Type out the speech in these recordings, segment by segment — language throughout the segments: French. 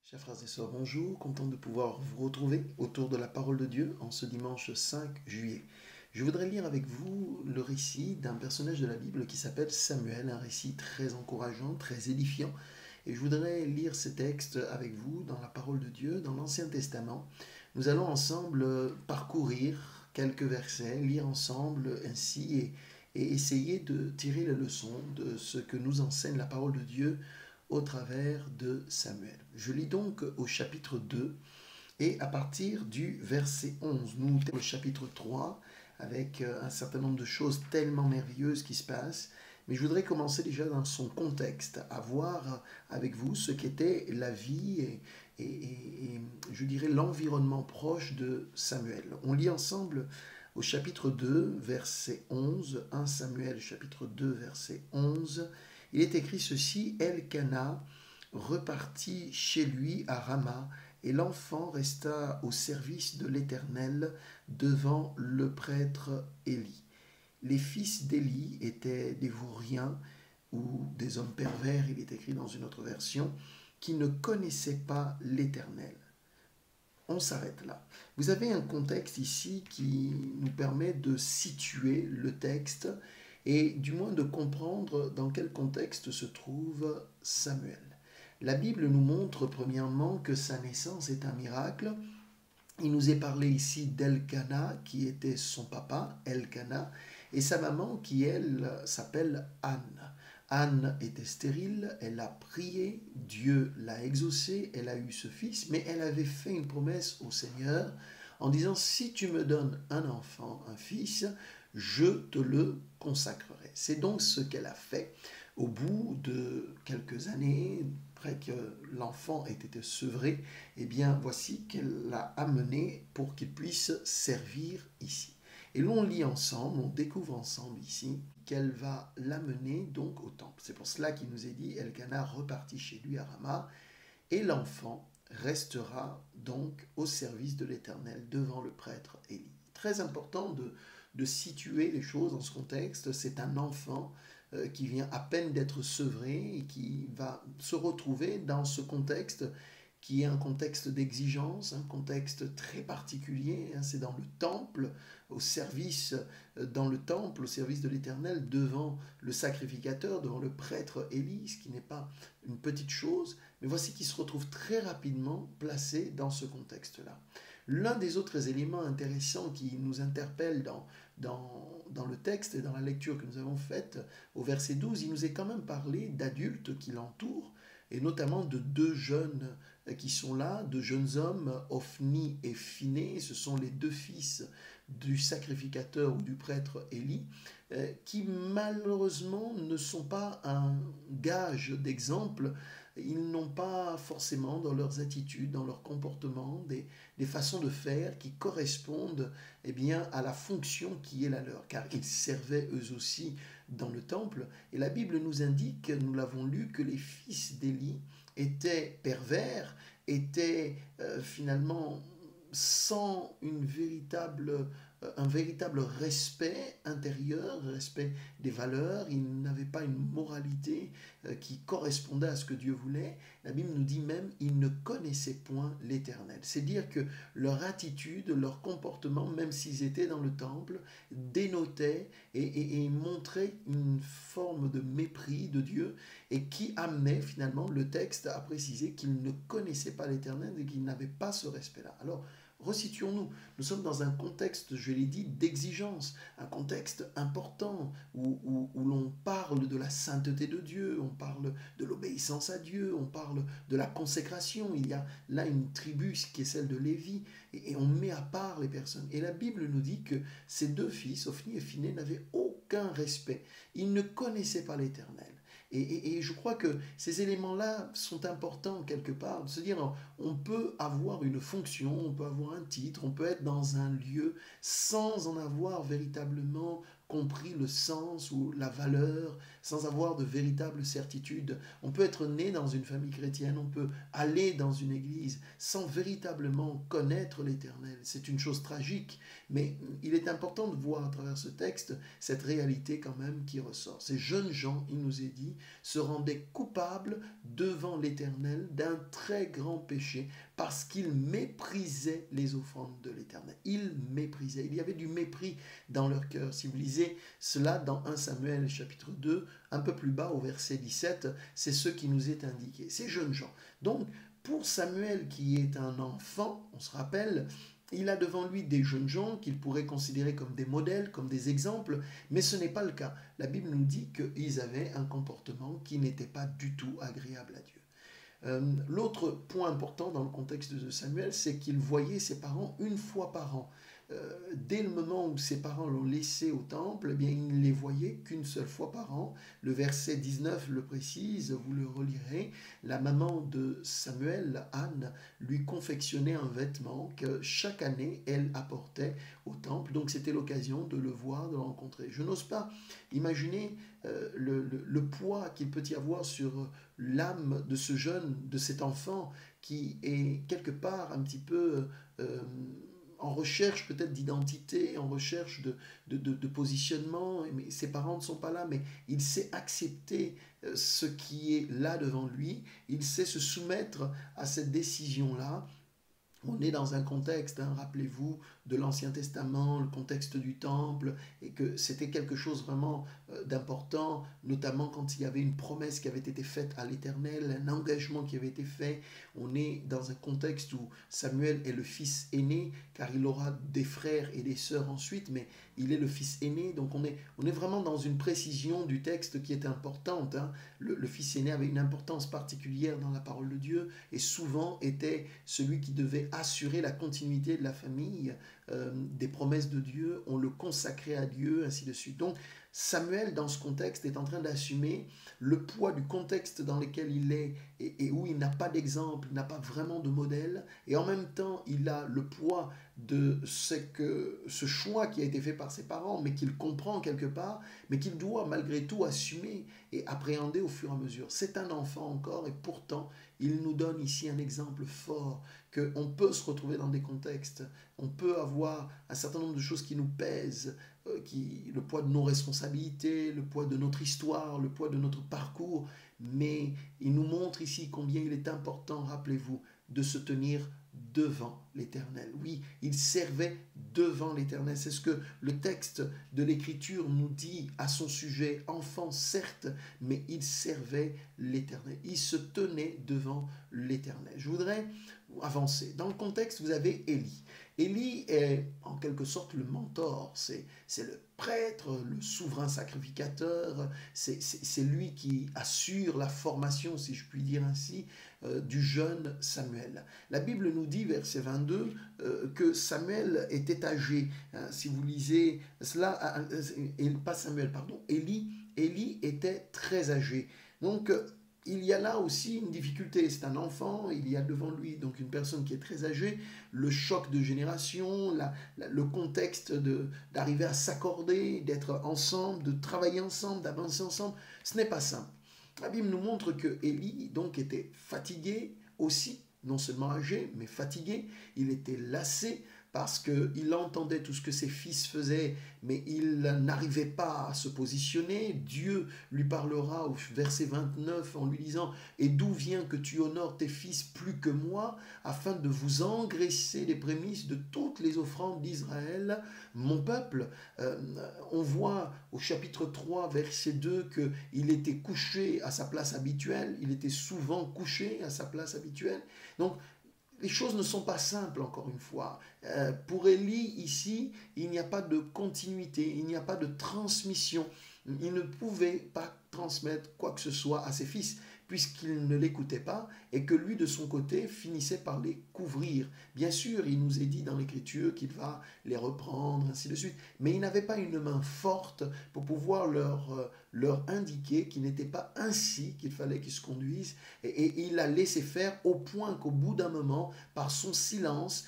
Chers frères et sœurs, bonjour, content de pouvoir vous retrouver autour de la parole de Dieu en ce dimanche 5 juillet. Je voudrais lire avec vous le récit d'un personnage de la Bible qui s'appelle Samuel, un récit très encourageant, très édifiant. Et je voudrais lire ce texte avec vous dans la parole de Dieu, dans l'Ancien Testament. Nous allons ensemble parcourir quelques versets, lire ensemble ainsi et essayer de tirer les leçons de ce que nous enseigne la parole de Dieu au travers de Samuel. Je lis donc au chapitre 2 et à partir du verset 11. Nous ouvrons le chapitre 3 avec un certain nombre de choses tellement merveilleuses qui se passent. Mais je voudrais commencer déjà dans son contexte, à voir avec vous ce qu'était la vie et je dirais l'environnement proche de Samuel. On lit ensemble au chapitre 2, verset 11, 1 Samuel chapitre 2, verset 11. Il est écrit ceci: Elkana repartit chez lui à Rama, et l'enfant resta au service de l'Éternel devant le prêtre Élie. Les fils d'Élie étaient des vauriens ou des hommes pervers, il est écrit dans une autre version, qui ne connaissaient pas l'Éternel. On s'arrête là. Vous avez un contexte ici qui nous permet de situer le texte et du moins de comprendre dans quel contexte se trouve Samuel. La Bible nous montre premièrement que sa naissance est un miracle. Il nous est parlé ici d'Elkana qui était son papa, Elkana, et sa maman qui, elle, s'appelle Anne. Anne était stérile, elle a prié, Dieu l'a exaucée, elle a eu ce fils, mais elle avait fait une promesse au Seigneur en disant: si tu me donnes un enfant, un fils, je te le consacrerai. C'est donc ce qu'elle a fait. Au bout de quelques années, après que l'enfant ait été sevré, eh bien voici qu'elle l'a amené pour qu'il puisse servir ici. Et l'on lit ensemble, on découvre ensemble ici qu'elle va l'amener donc au temple. C'est pour cela qu'il nous est dit: Elkana repartit chez lui à Rama, et l'enfant restera donc au service de l'Éternel devant le prêtre Élie. Très important de situer les choses dans ce contexte. C'est un enfant qui vient à peine d'être sevré et qui va se retrouver dans ce contexte qui est un contexte d'exigence, un contexte très particulier. C'est dans le temple, au service, dans le temple, au service de l'Éternel, devant le sacrificateur, devant le prêtre Élie, ce qui n'est pas une petite chose. Mais voici qu'il se retrouve très rapidement placé dans ce contexte-là. L'un des autres éléments intéressants qui nous interpelle dans le texte et dans la lecture que nous avons faite, au verset 12, il nous est quand même parlé d'adultes qui l'entourent, et notamment de deux jeunes qui sont là, deux jeunes hommes, Ophni et Phiné. Ce sont les deux fils du sacrificateur ou du prêtre Élie, qui malheureusement ne sont pas un gage d'exemple. Ils n'ont pas forcément dans leurs attitudes, dans leur comportement, des façons de faire qui correspondent bien, à la fonction qui est la leur, car ils servaient eux aussi dans le temple. Et la Bible nous indique, nous l'avons lu, que les fils d'Élie étaient pervers, étaient finalement sans un véritable respect intérieur, respect des valeurs. Ils n'avaient pas une moralité qui correspondait à ce que Dieu voulait. La Bible nous dit même ils ne connaissaient point l'Éternel. C'est dire que leur attitude, leur comportement, même s'ils étaient dans le temple, dénotait et montrait une forme de mépris de Dieu et qui amenait finalement le texte à préciser qu'ils ne connaissaient pas l'Éternel et qu'ils n'avaient pas ce respect-là. Alors, resituons-nous. Nous sommes dans un contexte, je l'ai dit, d'exigence, un contexte important où l'on parle de la sainteté de Dieu, on parle de l'obéissance à Dieu, on parle de la consécration. Il y a là une tribu qui est celle de Lévi et on met à part les personnes. Et la Bible nous dit que ces deux fils, Ophni et Phiné, n'avaient aucun respect. Ils ne connaissaient pas l'Éternel. Et je crois que ces éléments-là sont importants quelque part, de se dire on peut avoir une fonction, on peut avoir un titre, on peut être dans un lieu sans en avoir véritablement compris le sens ou la valeur, sans avoir de véritable certitude. On peut être né dans une famille chrétienne, on peut aller dans une église sans véritablement connaître l'Éternel. C'est une chose tragique, mais il est important de voir à travers ce texte cette réalité quand même qui ressort. Ces jeunes gens, il nous est dit, se rendaient coupables devant l'Éternel d'un très grand péché parce qu'ils méprisaient les offrandes de l'Éternel. Ils méprisaient. Il y avait du mépris dans leur cœur. Si vous lisez cela dans 1 Samuel chapitre 2, un peu plus bas au verset 17, c'est ce qui nous est indiqué. Ces jeunes gens. Donc, pour Samuel qui est un enfant, on se rappelle, il a devant lui des jeunes gens qu'il pourrait considérer comme des modèles, comme des exemples, mais ce n'est pas le cas. La Bible nous dit qu'ils avaient un comportement qui n'était pas du tout agréable à Dieu. L'autre point important dans le contexte de Samuel, c'est qu'il voyait ses parents une fois par an. Dès le moment où ses parents l'ont laissé au temple, eh bien, il ne les voyait qu'une seule fois par an. Le verset 19 le précise, vous le relirez. La maman de Samuel, Anne, lui confectionnait un vêtement que chaque année, elle apportait au temple. Donc c'était l'occasion de le voir, de le rencontrer. Je n'ose pas imaginer le poids qu'il peut y avoir sur l'âme de ce jeune, de cet enfant qui est quelque part un petit peu en recherche peut-être d'identité, en recherche de positionnement. Mais ses parents ne sont pas là, mais il sait accepter ce qui est là devant lui, il sait se soumettre à cette décision-là. On est dans un contexte, rappelez-vous, de l'Ancien Testament, le contexte du temple, et que c'était quelque chose vraiment d'important, notamment quand il y avait une promesse qui avait été faite à l'Éternel, un engagement qui avait été fait. On est dans un contexte où Samuel est le fils aîné, car il aura des frères et des sœurs ensuite, mais il est le fils aîné, donc on est vraiment dans une précision du texte qui est importante. Le fils aîné avait une importance particulière dans la parole de Dieu, et souvent était celui qui devait assurer la continuité de la famille, des promesses de Dieu, on le consacrait à Dieu, ainsi de suite. Donc Samuel, dans ce contexte, est en train d'assumer le poids du contexte dans lequel il est et où il n'a pas d'exemple, il n'a pas vraiment de modèle, et en même temps, il a le poids de ce choix qui a été fait par ses parents, mais qu'il comprend quelque part, mais qu'il doit malgré tout assumer et appréhender au fur et à mesure. C'est un enfant encore, et pourtant, il nous donne ici un exemple fort, qu'on peut se retrouver dans des contextes, on peut avoir un certain nombre de choses qui nous pèsent, le poids de nos responsabilités, le poids de notre histoire, le poids de notre parcours, mais il nous montre ici combien il est important, rappelez-vous, de se tenir devant l'Éternel. Oui, il servait devant l'Éternel. C'est ce que le texte de l'Écriture nous dit à son sujet. Enfant, certes, mais il servait l'Éternel. Il se tenait devant l'Éternel. Je voudrais avancer. Dans le contexte, vous avez Élie. Élie est en quelque sorte le mentor, c'est le prêtre, le souverain sacrificateur, c'est lui qui assure la formation, si je puis dire ainsi, du jeune Samuel. La Bible nous dit, verset 22, que Samuel était âgé. Si vous lisez cela, pas Samuel, pardon, Élie était très âgé. Donc, il y a là aussi une difficulté. C'est un enfant, il y a devant lui donc une personne qui est très âgée, le choc de génération, le contexte d'arriver à s'accorder, d'être ensemble, de travailler ensemble, d'avancer ensemble, ce n'est pas simple. La Bible nous montre que Élie donc était fatigué aussi, non seulement âgé, mais fatigué, il était lassé, parce qu'il entendait tout ce que ses fils faisaient, mais il n'arrivait pas à se positionner. Dieu lui parlera au verset 29 en lui disant « Et d'où vient que tu honores tes fils plus que moi, afin de vous engraisser les prémices de toutes les offrandes d'Israël, mon peuple ?» On voit au chapitre 3, verset 2, qu'il était couché à sa place habituelle, il était souvent couché à sa place habituelle. Donc, les choses ne sont pas simples, encore une fois. Pour Élie, ici, il n'y a pas de continuité, il n'y a pas de transmission. Il ne pouvait pas transmettre quoi que ce soit à ses fils, puisqu'il ne l'écoutait pas, et que lui, de son côté, finissait par les couvrir. Bien sûr, il nous est dit dans l'Écriture qu'il va les reprendre, ainsi de suite, mais il n'avait pas une main forte pour pouvoir leur leur indiquer qu'il n'était pas ainsi qu'il fallait qu'ils se conduisent. Et il a laissé faire au point qu'au bout d'un moment, par son silence,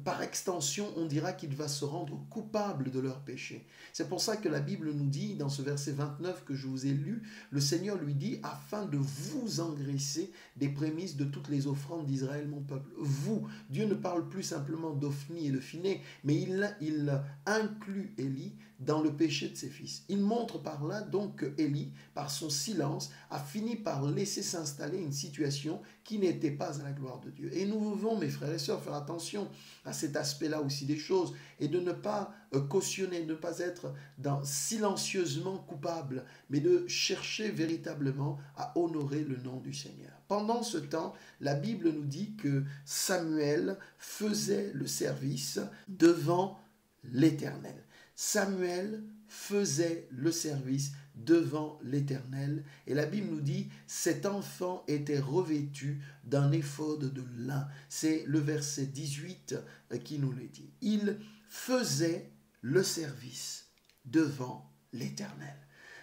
par extension, on dira qu'il va se rendre coupable de leurs péchés. C'est pour ça que la Bible nous dit, dans ce verset 29 que je vous ai lu, le Seigneur lui dit, afin de vous engraisser des prémices de toutes les offrandes d'Israël, mon peuple. Vous, Dieu ne parle plus simplement d'Ophni et de Phiné, mais il inclut Élie dans le péché de ses fils. Il montre par là donc que Élie, par son silence, a fini par laisser s'installer une situation qui n'était pas à la gloire de Dieu. Et nous devons, mes frères et sœurs, faire attention à cet aspect-là aussi des choses et de ne pas cautionner, de ne pas être silencieusement coupable, mais de chercher véritablement à honorer le nom du Seigneur. Pendant ce temps, la Bible nous dit que Samuel faisait le service devant l'Éternel. Samuel faisait le service devant l'Éternel. Et la Bible nous dit, cet enfant était revêtu d'un éphod de lin. C'est le verset 18 qui nous le dit. Il faisait le service devant l'Éternel.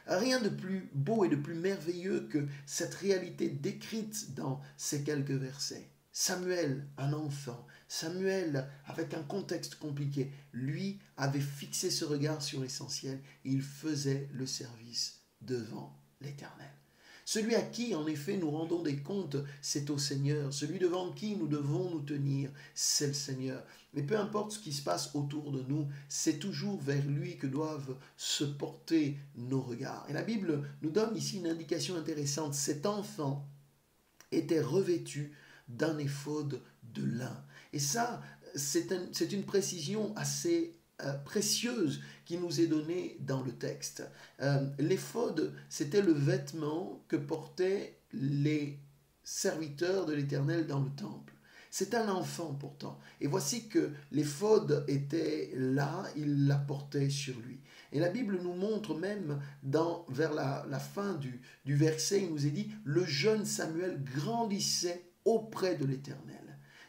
Rien de plus beau et de plus merveilleux que cette réalité décrite dans ces quelques versets. Samuel, un enfant, Samuel, avec un contexte compliqué, lui avait fixé ce regard sur l'essentiel. Il faisait le service devant l'Éternel. Celui à qui, en effet, nous rendons des comptes, c'est au Seigneur. Celui devant qui nous devons nous tenir, c'est le Seigneur. Mais peu importe ce qui se passe autour de nous, c'est toujours vers lui que doivent se porter nos regards. Et la Bible nous donne ici une indication intéressante. Cet enfant était revêtu d'un éphod de lin. Et ça, c'est une précision assez précieuse qui nous est donnée dans le texte. L'éphod, c'était le vêtement que portaient les serviteurs de l'Éternel dans le temple. C'est un enfant pourtant. Et voici que l'éphod était là, il la portait sur lui. Et la Bible nous montre même, vers la fin du verset, il nous est dit, le jeune Samuel grandissait auprès de l'Éternel.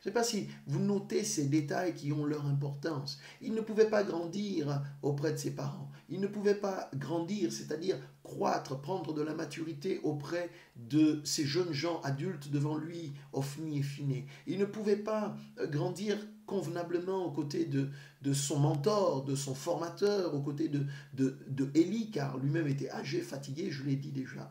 Je ne sais pas si vous notez ces détails qui ont leur importance. Il ne pouvait pas grandir auprès de ses parents. Il ne pouvait pas grandir, c'est-à-dire croître, prendre de la maturité auprès de ces jeunes gens adultes devant lui, Ophni et Phiné. Il ne pouvait pas grandir convenablement aux côtés de son mentor, de son formateur, aux côtés de Élie, car lui-même était âgé, fatigué, je l'ai dit déjà.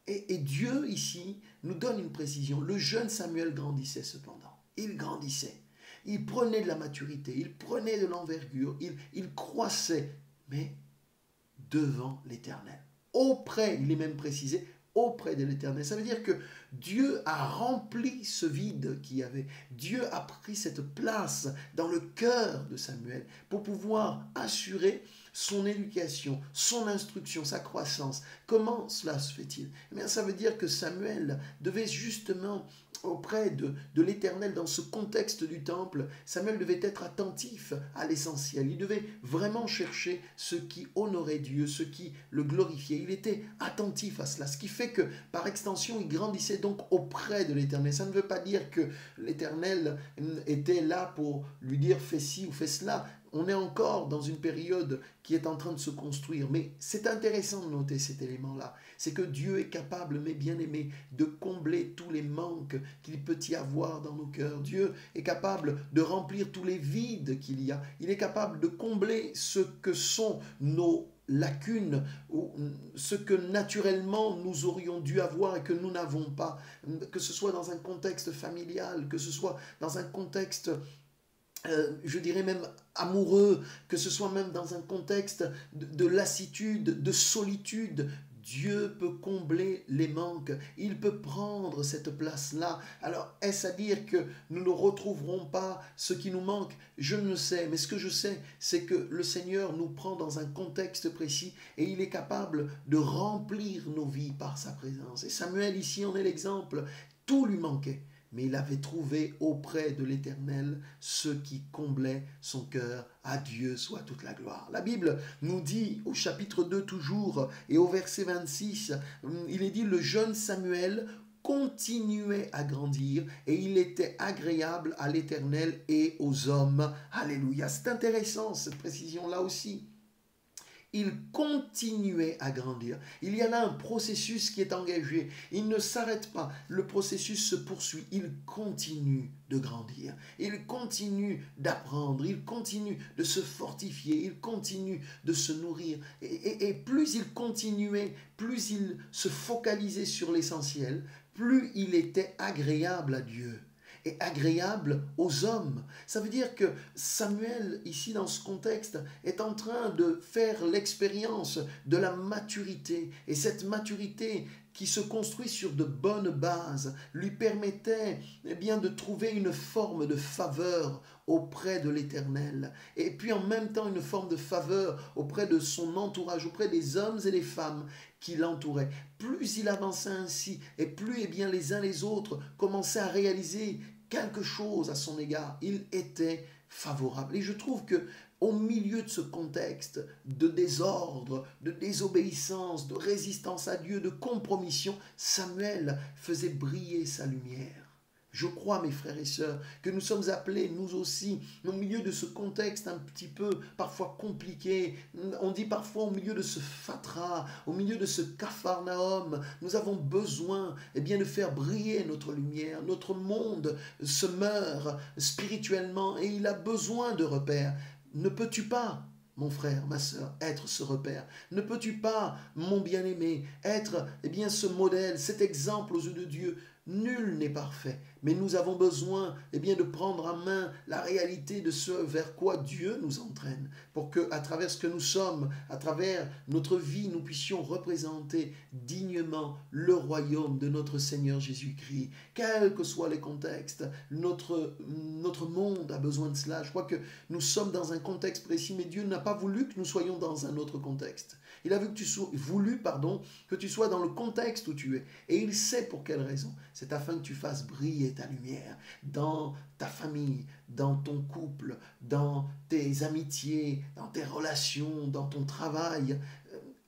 Et Dieu, ici, nous donne une précision. Le jeune Samuel grandissait cependant. Il grandissait. Il prenait de la maturité, il prenait de l'envergure, il croissait, mais devant l'Éternel. Auprès, il est même précisé, auprès de l'Éternel. Ça veut dire que Dieu a rempli ce vide qu'il y avait. Dieu a pris cette place dans le cœur de Samuel pour pouvoir assurer son éducation, son instruction, sa croissance. Comment cela se fait-il? Eh bien, ça veut dire que Samuel devait justement auprès de l'Éternel, dans ce contexte du temple, Samuel devait être attentif à l'essentiel. Il devait vraiment chercher ce qui honorait Dieu, ce qui le glorifiait. Il était attentif à cela, ce qui fait que, par extension, il grandissait donc auprès de l'Éternel. Ça ne veut pas dire que l'Éternel était là pour lui dire « fais ci ou fais cela ». On est encore dans une période qui est en train de se construire. Mais c'est intéressant de noter cet élément-là. C'est que Dieu est capable, mes bien-aimés, de combler tous les manques qu'il peut y avoir dans nos cœurs. Dieu est capable de remplir tous les vides qu'il y a. Il est capable de combler ce que sont nos lacunes, ou ce que naturellement nous aurions dû avoir et que nous n'avons pas. Que ce soit dans un contexte familial, que ce soit dans un contexte... je dirais même amoureux, que ce soit même dans un contexte de lassitude, de solitude, Dieu peut combler les manques, il peut prendre cette place-là. Alors, est-ce à dire que nous ne retrouverons pas ce qui nous manque? Je ne le sais, mais ce que je sais, c'est que le Seigneur nous prend dans un contexte précis et il est capable de remplir nos vies par sa présence. Et Samuel, ici, en est l'exemple. Tout lui manquait. Mais il avait trouvé auprès de l'Éternel ce qui comblait son cœur. À Dieu soit toute la gloire. La Bible nous dit au chapitre 2 toujours et au verset 26, il est dit « Le jeune Samuel continuait à grandir et il était agréable à l'Éternel et aux hommes. » Alléluia. C'est intéressant cette précision-là aussi. il continuait à grandir. Il y a là un processus qui est engagé. Il ne s'arrête pas. Le processus se poursuit. Il continue de grandir. Il continue d'apprendre. Il continue de se fortifier. Il continue de se nourrir. Et plus il continuait, plus il se focalisait sur l'essentiel, plus il était agréable à Dieu et agréable aux hommes. Ça veut dire que Samuel, ici dans ce contexte, est en train de faire l'expérience de la maturité. Et cette maturité qui se construit sur de bonnes bases lui permettait bien, de trouver une forme de faveur auprès de l'Éternel. Et puis en même temps une forme de faveur auprès de son entourage, auprès des hommes et des femmes qui l'entouraient. Plus il avançait ainsi, et plus bien, les uns les autres commençaient à réaliser quelque chose à son égard. Il était favorable. Et je trouve que au milieu de ce contexte de désordre, de désobéissance, de résistance à Dieu, de compromission, Samuel faisait briller sa lumière. Je crois, mes frères et sœurs, que nous sommes appelés, nous aussi, au milieu de ce contexte un petit peu parfois compliqué, on dit parfois au milieu de ce fatras, au milieu de ce capharnaüm, nous avons besoin de faire briller notre lumière. Notre monde se meurt spirituellement et il a besoin de repères. Ne peux-tu pas, mon frère, ma sœur, être ce repère? Ne peux-tu pas, mon bien-aimé, être ce modèle, cet exemple aux yeux de Dieu? Nul n'est parfait, mais nous avons besoin de prendre en main la réalité de ce vers quoi Dieu nous entraîne, pour que, à travers ce que nous sommes, à travers notre vie, nous puissions représenter dignement le royaume de notre Seigneur Jésus-Christ. Quels que soient les contextes, notre monde a besoin de cela. Je crois que nous sommes dans un contexte précis, mais Dieu n'a pas voulu que nous soyons dans un autre contexte. Il a voulu que tu sois dans le contexte où tu es. Et il sait pour quelle raison. C'est afin que tu fasses briller ta lumière dans ta famille, dans ton couple, dans tes amitiés, dans tes relations, dans ton travail.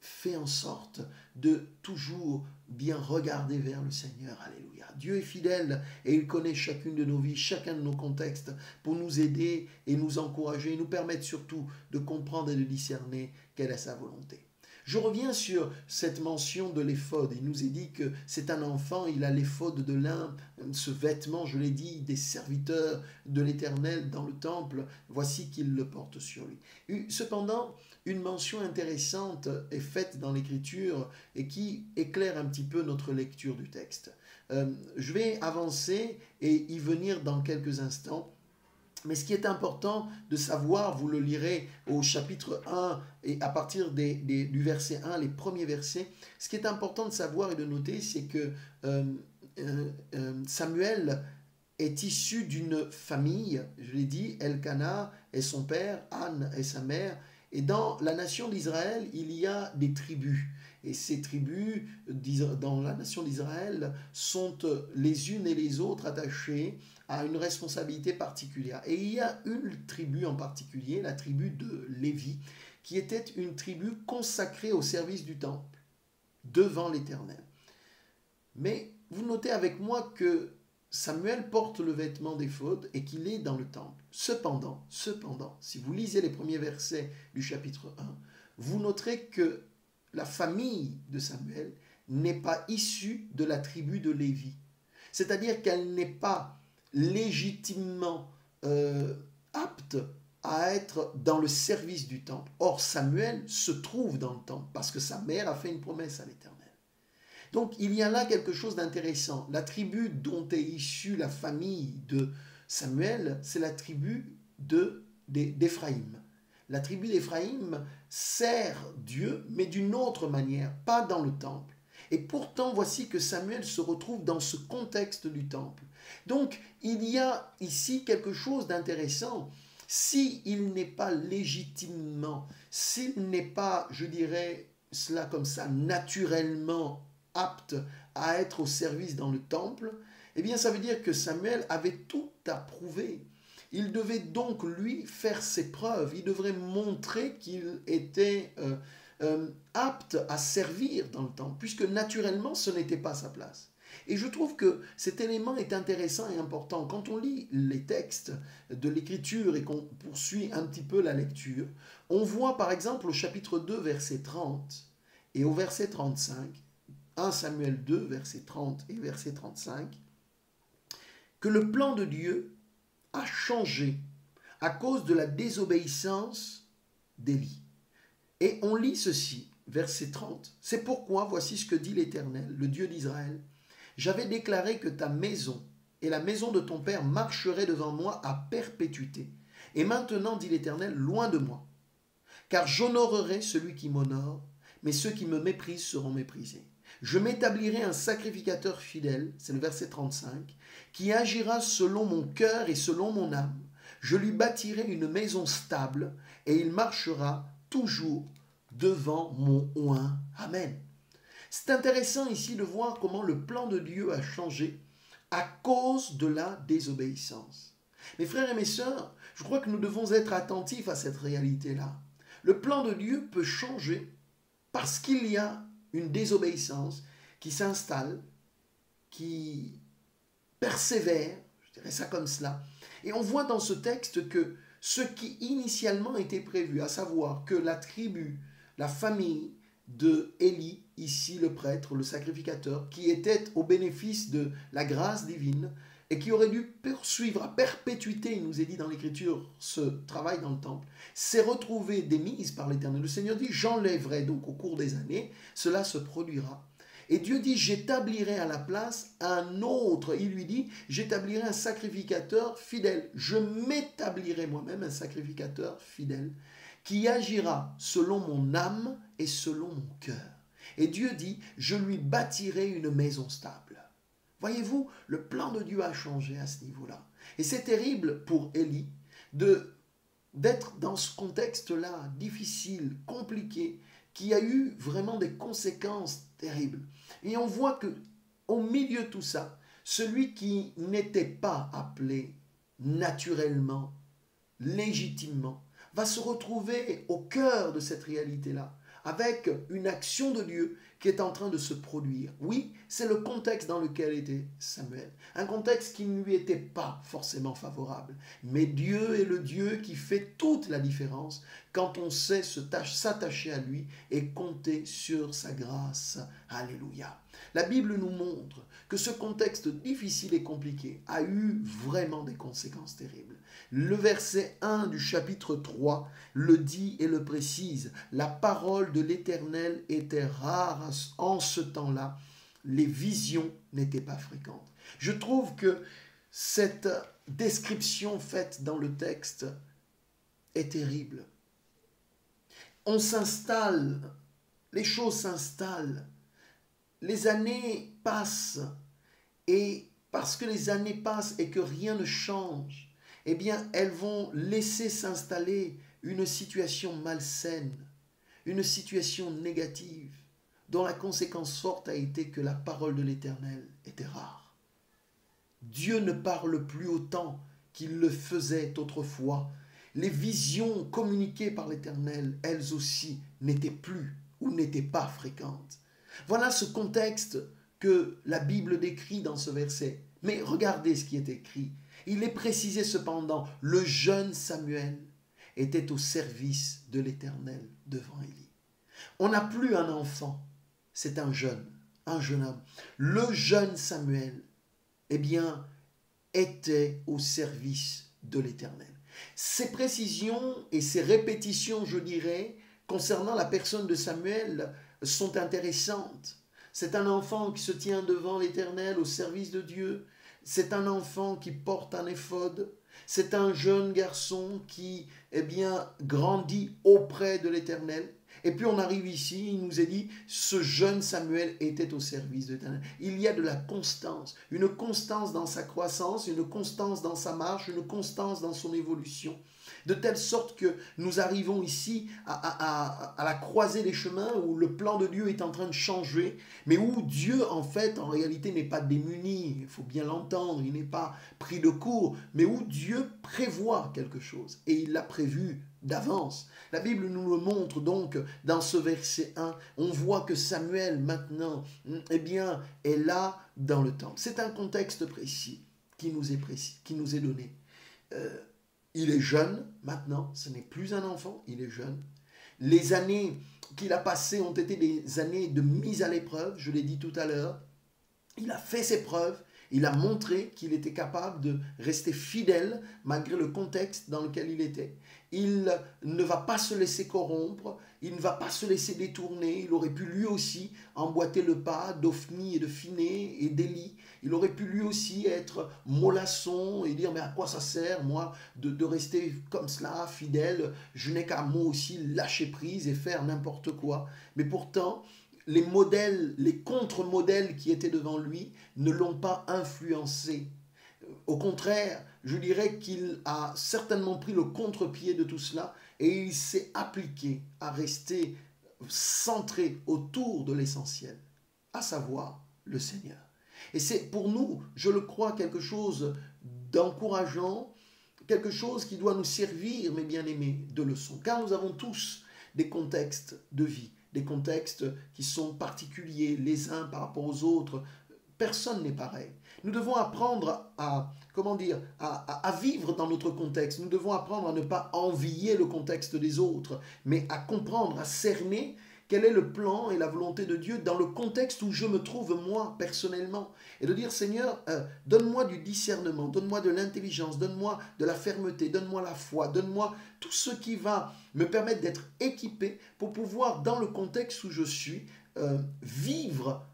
Fais en sorte de toujours bien regarder vers le Seigneur. Alléluia. Dieu est fidèle et il connaît chacune de nos vies, chacun de nos contextes pour nous aider et nous encourager et nous permettre surtout de comprendre et de discerner quelle est sa volonté. Je reviens sur cette mention de l'éphod. Il nous est dit que c'est un enfant, il a l'éphod de lin, ce vêtement, je l'ai dit, des serviteurs de l'Éternel dans le temple. Voici qu'il le porte sur lui. Cependant, une mention intéressante est faite dans l'Écriture et qui éclaire un petit peu notre lecture du texte. Je vais avancer et y venir dans quelques instants. Mais ce qui est important de savoir, vous le lirez au chapitre 1 et à partir du verset 1, les premiers versets, ce qui est important de savoir et de noter, c'est que Samuel est issu d'une famille, je l'ai dit, Elkana est son père, Anne est sa mère, et dans la nation d'Israël, il y a des tribus. Et ces tribus dans la nation d'Israël sont les unes et les autres attachées à une responsabilité particulière. Et il y a une tribu en particulier, la tribu de Lévi, qui était une tribu consacrée au service du temple, devant l'Éternel. Mais vous notez avec moi que Samuel porte le vêtement d'éphod et qu'il est dans le temple. Cependant, si vous lisez les premiers versets du chapitre 1, vous noterez que la famille de Samuel n'est pas issue de la tribu de Lévi. C'est-à-dire qu'elle n'est pas légitimement apte à être dans le service du temple. Or, Samuel se trouve dans le temple parce que sa mère a fait une promesse à l'Éternel. Donc, il y a là quelque chose d'intéressant. La tribu dont est issue la famille de Samuel, c'est la tribu d'Éphraïm. La tribu d'Éphraïm sert Dieu, mais d'une autre manière, pas dans le temple. Et pourtant, voici que Samuel se retrouve dans ce contexte du temple. Donc, il y a ici quelque chose d'intéressant. S'il n'est pas légitimement, s'il n'est pas, je dirais cela comme ça, naturellement apte à être au service dans le temple, eh bien, ça veut dire que Samuel avait tout à prouver. Il devait donc, lui, faire ses preuves. Il devrait montrer qu'il était apte à servir dans le temple, puisque naturellement, ce n'était pas sa place. Et je trouve que cet élément est intéressant et important. Quand on lit les textes de l'Écriture et qu'on poursuit un petit peu la lecture, on voit par exemple au chapitre 2, verset 30 et au verset 35, 1 Samuel 2, verset 30 et verset 35, que le plan de Dieu a changé à cause de la désobéissance d'Élie. Et on lit ceci, verset 30. C'est pourquoi, voici ce que dit l'Éternel, le Dieu d'Israël. J'avais déclaré que ta maison et la maison de ton père marcheraient devant moi à perpétuité. Et maintenant, dit l'Éternel, loin de moi. Car j'honorerai celui qui m'honore, mais ceux qui me méprisent seront méprisés. Je m'établirai un sacrificateur fidèle, c'est le verset 35, qui agira selon mon cœur et selon mon âme. Je lui bâtirai une maison stable et il marchera toujours devant mon oint. Amen. C'est intéressant ici de voir comment le plan de Dieu a changé à cause de la désobéissance. Mes frères et mes sœurs, je crois que nous devons être attentifs à cette réalité-là. Le plan de Dieu peut changer parce qu'il y a une désobéissance qui s'installe, qui persévère, je dirais ça comme cela. Et on voit dans ce texte que ce qui initialement était prévu, à savoir que la tribu, la famille de Élie, ici le prêtre, le sacrificateur, qui était au bénéfice de la grâce divine et qui aurait dû poursuivre à perpétuité, il nous est dit dans l'Écriture, ce travail dans le temple, s'est retrouvé démise par l'Éternel. Le Seigneur dit, j'enlèverai donc au cours des années, cela se produira. Et Dieu dit, j'établirai à la place un autre. Il lui dit, j'établirai un sacrificateur fidèle. Je m'établirai moi-même un sacrificateur fidèle qui agira selon mon âme et selon mon cœur. Et Dieu dit, je lui bâtirai une maison stable. Voyez-vous, le plan de Dieu a changé à ce niveau-là. Et c'est terrible pour Élie d'être dans ce contexte-là, difficile, compliqué, qui a eu vraiment des conséquences terribles. Et on voit que au milieu de tout ça, celui qui n'était pas appelé naturellement, légitimement, va se retrouver au cœur de cette réalité-là, avec une action de Dieu qui est en train de se produire. Oui, c'est le contexte dans lequel était Samuel. Un contexte qui ne lui était pas forcément favorable. Mais Dieu est le Dieu qui fait toute la différence quand on sait s'attacher à lui et compter sur sa grâce. Alléluia. La Bible nous montre que ce contexte difficile et compliqué a eu vraiment des conséquences terribles. Le verset 1 du chapitre 3 le dit et le précise. La parole de l'Éternel était rare en ce temps-là. Les visions n'étaient pas fréquentes. Je trouve que cette description faite dans le texte est terrible. On s'installe, les choses s'installent, les années passent, et parce que les années passent et que rien ne change, eh bien, elles vont laisser s'installer une situation malsaine, une situation négative, dont la conséquence forte a été que la parole de l'Éternel était rare. Dieu ne parle plus autant qu'il le faisait autrefois. Les visions communiquées par l'Éternel, elles aussi, n'étaient plus ou n'étaient pas fréquentes. Voilà ce contexte que la Bible décrit dans ce verset. Mais regardez ce qui est écrit. Il est précisé cependant, le jeune Samuel était au service de l'Éternel devant Élie. On n'a plus un enfant, c'est un jeune homme. Le jeune Samuel, eh bien, était au service de l'Éternel. Ces précisions et ces répétitions, je dirais, concernant la personne de Samuel, sont intéressantes. C'est un enfant qui se tient devant l'Éternel au service de Dieu. C'est un enfant qui porte un éphod. C'est un jeune garçon qui, eh bien, grandit auprès de l'Éternel. Et puis on arrive ici, il nous est dit, ce jeune Samuel était au service de l'Éternel. Il y a de la constance, une constance dans sa croissance, une constance dans sa marche, une constance dans son évolution. De telle sorte que nous arrivons ici à la croisée des chemins où le plan de Dieu est en train de changer, mais où Dieu, en fait, en réalité, n'est pas démuni, il faut bien l'entendre, il n'est pas pris de court, mais où Dieu prévoit quelque chose. Et il l'a prévu d'avance. La Bible nous le montre donc dans ce verset 1. On voit que Samuel maintenant, eh bien, est là dans le temple. C'est un contexte précis qui nous est donné. Il est jeune maintenant, ce n'est plus un enfant, il est jeune. Les années qu'il a passées ont été des années de mise à l'épreuve, je l'ai dit tout à l'heure. Il a fait ses preuves, il a montré qu'il était capable de rester fidèle malgré le contexte dans lequel il était. Il ne va pas se laisser corrompre, il ne va pas se laisser détourner. Il aurait pu lui aussi emboîter le pas d'Ophni et de Phiné et d'Élie. Il aurait pu lui aussi être mollasson et dire mais à quoi ça sert moi de rester comme cela, fidèle. Je n'ai qu'à moi aussi lâcher prise et faire n'importe quoi. Mais pourtant, les modèles, les contre-modèles qui étaient devant lui ne l'ont pas influencé. Au contraire, je dirais qu'il a certainement pris le contre-pied de tout cela et il s'est appliqué à rester centré autour de l'essentiel, à savoir le Seigneur. Et c'est pour nous, je le crois, quelque chose d'encourageant, quelque chose qui doit nous servir, mes bien-aimés, de leçon. Car nous avons tous des contextes de vie, des contextes qui sont particuliers les uns par rapport aux autres. Personne n'est pareil. Nous devons apprendre à vivre dans notre contexte. Nous devons apprendre à ne pas envier le contexte des autres, mais à comprendre, à cerner quel est le plan et la volonté de Dieu dans le contexte où je me trouve moi personnellement. Et de dire Seigneur, donne-moi du discernement, donne-moi de l'intelligence, donne-moi de la fermeté, donne-moi la foi, donne-moi tout ce qui va me permettre d'être équipé pour pouvoir, dans le contexte où je suis, vivre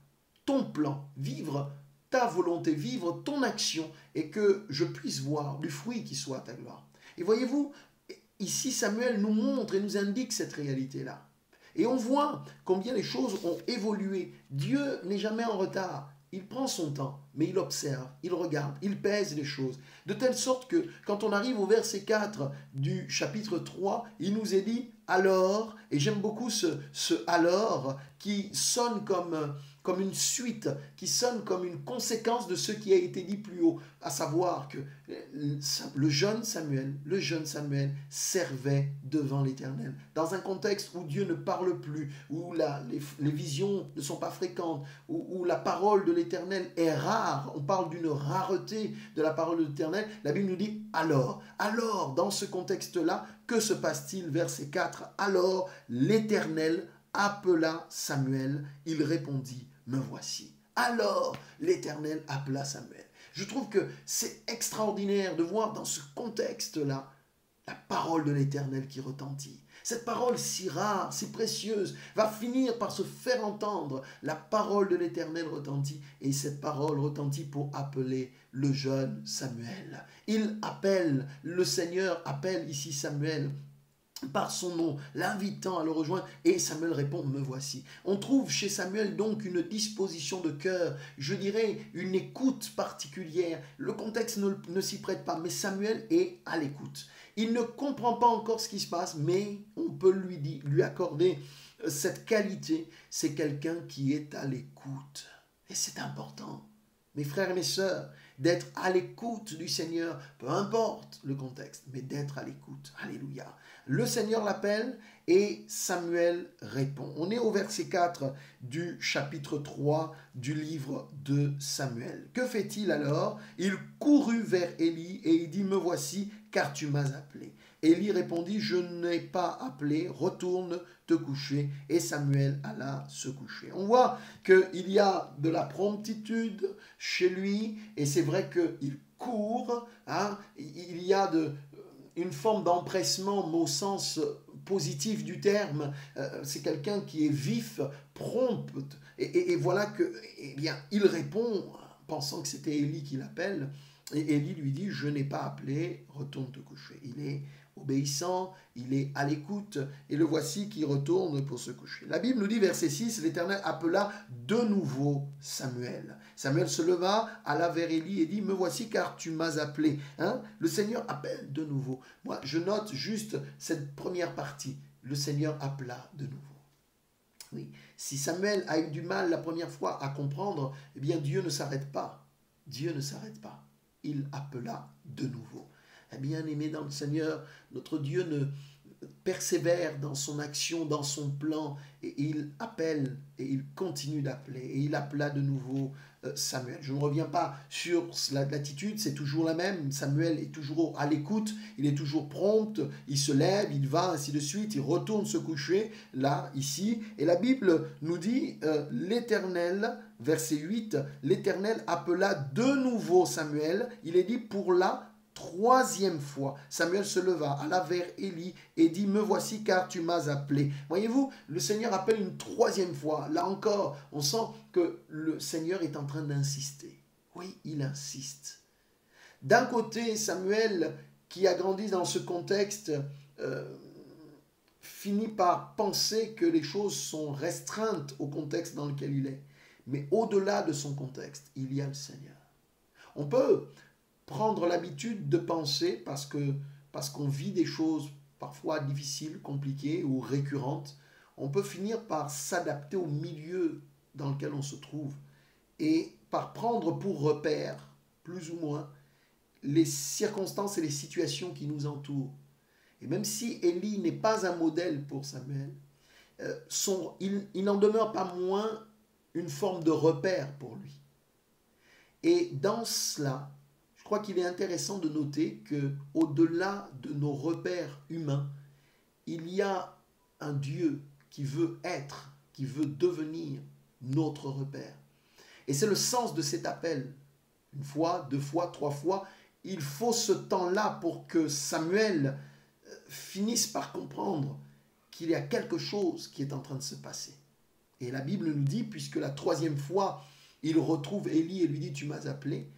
ton plan, vivre ta volonté, vivre ton action et que je puisse voir du fruit qui soit à ta gloire. Et voyez-vous, ici Samuel nous montre et nous indique cette réalité-là. Et on voit combien les choses ont évolué. Dieu n'est jamais en retard. Il prend son temps, mais il observe, il regarde, il pèse les choses. De telle sorte que quand on arrive au verset 4 du chapitre 3, il nous est dit « alors », et j'aime beaucoup ce « alors » qui sonne comme une suite, qui sonne comme une conséquence de ce qui a été dit plus haut, à savoir que le jeune Samuel servait devant l'Éternel. Dans un contexte où Dieu ne parle plus, où les visions ne sont pas fréquentes, où la parole de l'Éternel est rare, on parle d'une rareté de la parole de l'Éternel, la Bible nous dit alors, dans ce contexte-là, que se passe-t-il? Verset 4, alors l'Éternel appela Samuel, il répondit, me voici. Alors l'Éternel appela Samuel. Je trouve que c'est extraordinaire de voir dans ce contexte-là la parole de l'Éternel qui retentit. Cette parole si rare, si précieuse, va finir par se faire entendre. La parole de l'Éternel retentit et cette parole retentit pour appeler le jeune Samuel. Le Seigneur appelle ici Samuel par son nom, l'invitant à le rejoindre, et Samuel répond, me voici. On trouve chez Samuel donc une disposition de cœur, je dirais une écoute particulière. Le contexte ne s'y prête pas, mais Samuel est à l'écoute. Il ne comprend pas encore ce qui se passe, mais on peut lui accorder cette qualité. C'est quelqu'un qui est à l'écoute. Et c'est important, mes frères et mes sœurs, d'être à l'écoute du Seigneur, peu importe le contexte, mais d'être à l'écoute. Alléluia. Le Seigneur l'appelle et Samuel répond. On est au verset 4 du chapitre 3 du livre de Samuel. Que fait-il alors? Il courut vers Élie et il dit, me voici, car tu m'as appelé. Élie répondit, je n'ai pas appelé, retourne te coucher. Et Samuel alla se coucher. On voit qu'il y a de la promptitude chez lui, et c'est vrai qu'il court, il y a une forme d'empressement, mais au sens positif du terme. C'est quelqu'un qui est vif, prompt, et voilà que, eh bien, il répond, pensant que c'était Élie qui l'appelle, et Élie lui dit, je n'ai pas appelé, retourne te coucher. Il est obéissant, il est à l'écoute, et le voici qui retourne pour se coucher. La Bible nous dit, verset 6, l'Éternel appela de nouveau Samuel. Samuel se leva, alla vers Élie et dit, me voici car tu m'as appelé. Le Seigneur appelle de nouveau. Moi, je note juste cette première partie. Le Seigneur appela de nouveau. Oui. Si Samuel a eu du mal la première fois à comprendre, eh bien Dieu ne s'arrête pas. Dieu ne s'arrête pas. Il appela de nouveau. Bien-aimé dans le Seigneur, notre Dieu persévère dans son action, dans son plan, et il appelle, et il continue d'appeler, et il appela de nouveau Samuel. Je ne reviens pas sur l'attitude, c'est toujours la même. Samuel est toujours à l'écoute, il est toujours prompt, il se lève, il va, ainsi de suite, il retourne se coucher, là, ici. Et la Bible nous dit, l'Éternel, verset 8, l'Éternel appela de nouveau Samuel, il est dit pour la troisième fois. Samuel se leva, alla vers Élie et dit, me voici car tu m'as appelé. Voyez-vous, le Seigneur appelle une troisième fois. Là encore, on sent que le Seigneur est en train d'insister. Oui, il insiste. D'un côté, Samuel, qui a grandi dans ce contexte, finit par penser que les choses sont restreintes au contexte dans lequel il est. Mais au-delà de son contexte, il y a le Seigneur. On peut prendre l'habitude de penser, parce qu'on vit des choses parfois difficiles, compliquées ou récurrentes, on peut finir par s'adapter au milieu dans lequel on se trouve et par prendre pour repère, plus ou moins, les circonstances et les situations qui nous entourent. Et même si Élie n'est pas un modèle pour Samuel, il n'en demeure pas moins une forme de repère pour lui. Et dans cela, je crois qu'il est intéressant de noter qu'au-delà de nos repères humains, il y a un Dieu qui veut être, qui veut devenir notre repère. Et c'est le sens de cet appel. Une fois, deux fois, trois fois, il faut ce temps-là pour que Samuel finisse par comprendre qu'il y a quelque chose qui est en train de se passer. Et la Bible nous dit, puisque la troisième fois, il retrouve Élie et lui dit, tu m'as appelé,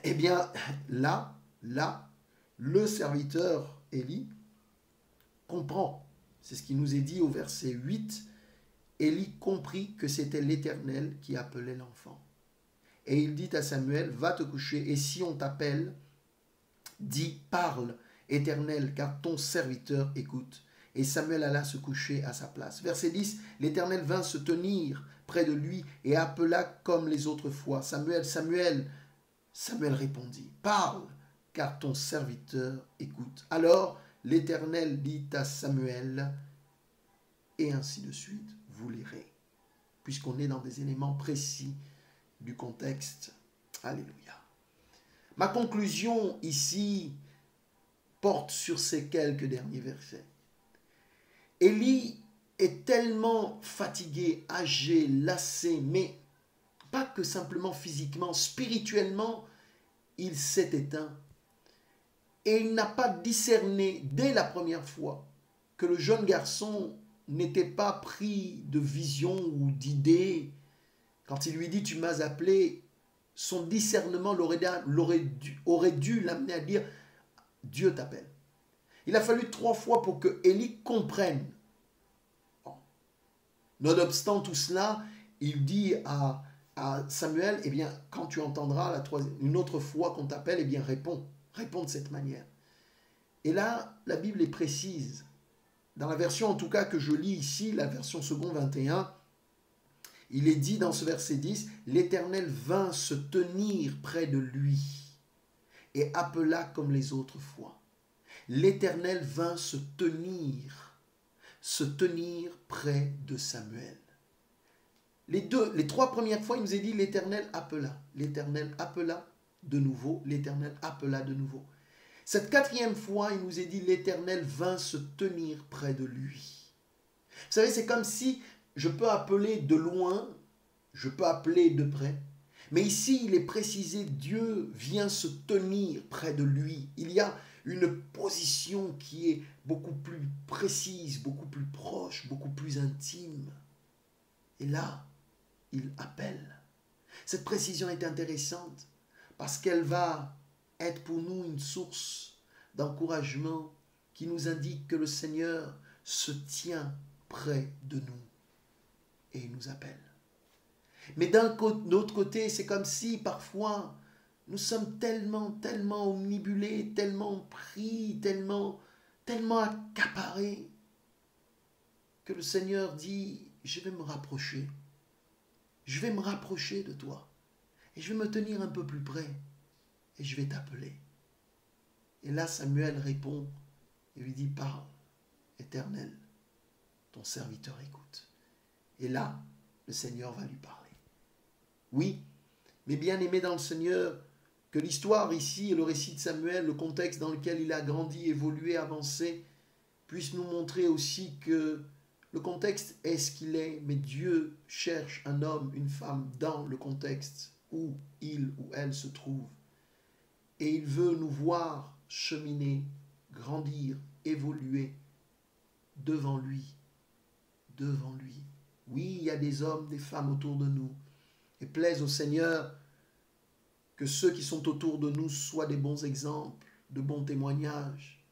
eh bien, là, le serviteur Élie comprend. C'est ce qui nous est dit au verset 8. Élie comprit que c'était l'Éternel qui appelait l'enfant. Et il dit à Samuel, va te coucher, et si on t'appelle, dis, parle, Éternel, car ton serviteur écoute. Et Samuel alla se coucher à sa place. Verset 10, l'Éternel vint se tenir près de lui et appela comme les autres fois. Samuel, Samuel. Samuel répondit, parle, car ton serviteur écoute. Alors l'Éternel dit à Samuel, et ainsi de suite, vous lirez, puisqu'on est dans des éléments précis du contexte. Alléluia. Ma conclusion ici porte sur ces quelques derniers versets. Élie est tellement fatigué, âgé, lassé, mais pas que simplement physiquement, spirituellement, il s'est éteint. Et il n'a pas discerné dès la première fois que le jeune garçon n'était pas pris de vision ou d'idée. Quand il lui dit « tu m'as appelé », son discernement aurait dû l'amener à dire « Dieu t'appelle ». Il a fallu 3 fois pour que Élie comprenne. Nonobstant tout cela, il dit à Samuel, eh bien, quand tu entendras une autre fois qu'on t'appelle, eh bien, réponds de cette manière. Et là, la Bible est précise. Dans la version, en tout cas, que je lis ici, la version second 21, il est dit dans ce verset 10, l'Éternel vint se tenir près de lui et appela comme les autres fois. L'Éternel vint se tenir près de Samuel. Les 3 premières fois, il nous est dit l'Éternel appela. L'Éternel appela de nouveau. L'Éternel appela de nouveau. Cette 4e fois, il nous est dit l'Éternel vint se tenir près de lui. Vous savez, c'est comme si je peux appeler de loin, je peux appeler de près. Mais ici, il est précisé, Dieu vient se tenir près de lui. Il y a une position qui est beaucoup plus précise, beaucoup plus proche, beaucoup plus intime. Et là, il appelle. Cette précision est intéressante parce qu'elle va être pour nous une source d'encouragement qui nous indique que le Seigneur se tient près de nous et il nous appelle. Mais d'un autre côté, c'est comme si parfois nous sommes tellement omnibulés, tellement pris, tellement accaparés que le Seigneur dit, je vais me rapprocher. Je vais me rapprocher de toi et je vais me tenir un peu plus près et je vais t'appeler. Et là, Samuel répond et lui dit, parle. Éternel, ton serviteur écoute. Et là, le Seigneur va lui parler. Oui, mais bien aimé dans le Seigneur, que l'histoire ici et le récit de Samuel, le contexte dans lequel il a grandi, évolué, avancé, puisse nous montrer aussi que le contexte est ce qu'il est, mais Dieu cherche un homme, une femme dans le contexte où il ou elle se trouve. Et il veut nous voir cheminer, grandir, évoluer devant lui. Devant lui. Oui, il y a des hommes, des femmes autour de nous. Et plaise au Seigneur que ceux qui sont autour de nous soient des bons exemples, de bons témoignages.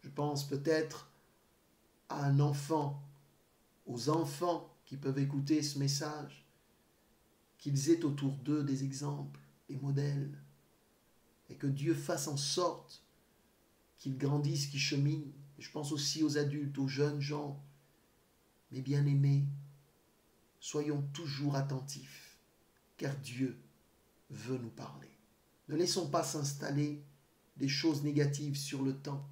Je pense peut-être à un enfant, aux enfants qui peuvent écouter ce message, qu'ils aient autour d'eux des exemples, des modèles, et que Dieu fasse en sorte qu'ils grandissent, qu'ils cheminent. Je pense aussi aux adultes, aux jeunes gens. Mes bien-aimés, soyons toujours attentifs, car Dieu veut nous parler. Ne laissons pas s'installer des choses négatives sur le temps,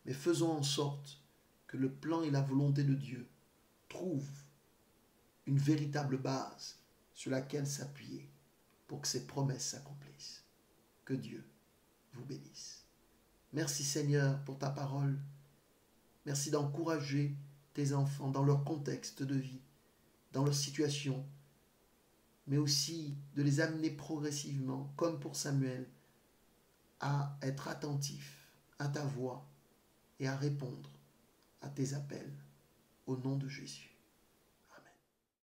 mais faisons en sorte que le plan et la volonté de Dieu trouvent une véritable base sur laquelle s'appuyer pour que ses promesses s'accomplissent. Que Dieu vous bénisse. Merci Seigneur pour ta parole. Merci d'encourager tes enfants dans leur contexte de vie, dans leur situation, mais aussi de les amener progressivement, comme pour Samuel, à être attentifs à ta voix et à répondre à tes appels au nom de Jésus.